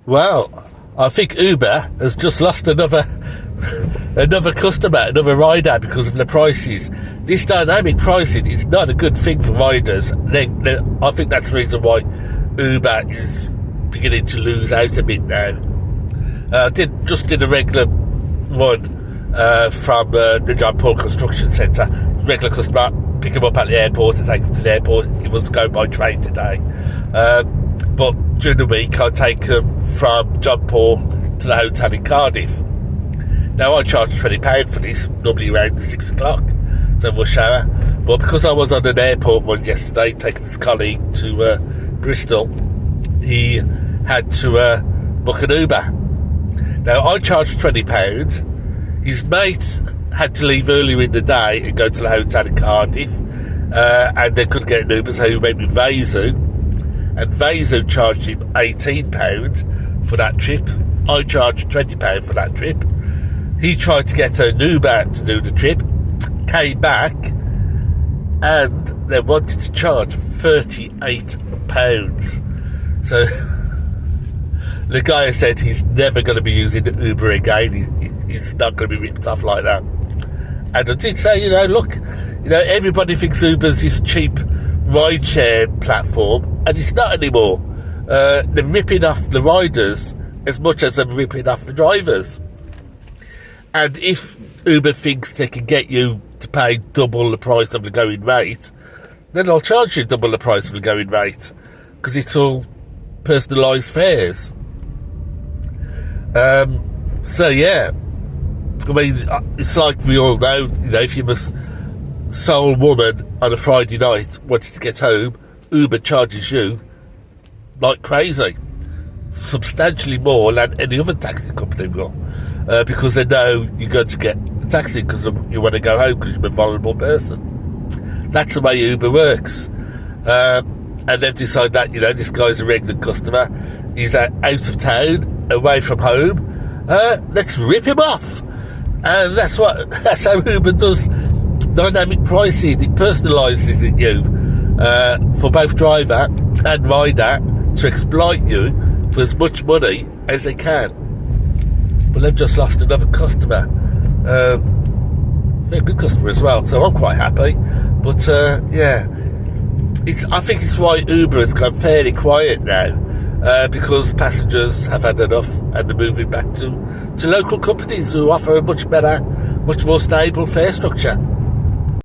Well, I think Uber has just lost another customer, another rider because of the prices. This dynamic pricing is not a good thing for riders. I think that's the reason why Uber is beginning to lose out a bit now. Did a regular run from the Jaipur Construction Centre. Regular customer, pick him up at the airport and take him to the airport. He was going by train today. But during the week, I take him from Jaipur to the hotel in Cardiff. Now, I charge £20 for this, normally around 6 o'clock, so rush hour. But because I was on an airport run yesterday, taking his colleague to Bristol, he had to book an Uber. Now, I charged £20. His mate had to leave earlier in the day and go to the hotel in Cardiff, and they couldn't get an Uber, so he went with Vezu, and Vezu charged him £18 for that trip. I charged £20 for that trip. He tried to get an Uber to do the trip, came back, and they wanted to charge £38. So the guy said he's never going to be using Uber again. He's not going to be ripped off like that. And I did say, look, everybody thinks Uber's this cheap rideshare platform, and it's not anymore. They're ripping off the riders as much as they're ripping off the drivers. And if Uber thinks they can get you to pay double the price of the going rate, then they'll charge you double the price of the going rate, because it's all personalised fares. So yeah, I mean, it's like we all know, if you're a sole woman on a Friday night wanting to get home, Uber charges you like crazy, substantially more than any other taxi company will. Because they know you're going to get a taxi because you want to go home because you're a vulnerable person. That's the way Uber works. And they've decided that, this guy's a regular customer. He's out of town, away from home. Let's rip him off. And that's how Uber does dynamic pricing. It personalises it for both driver and rider to exploit you for as much money as they can. But they've just lost another customer. Very good customer as well, so I'm quite happy. But yeah, I think it's why Uber has gone fairly quiet now, because passengers have had enough and they're moving back to local companies who offer a much better, much more stable fare structure.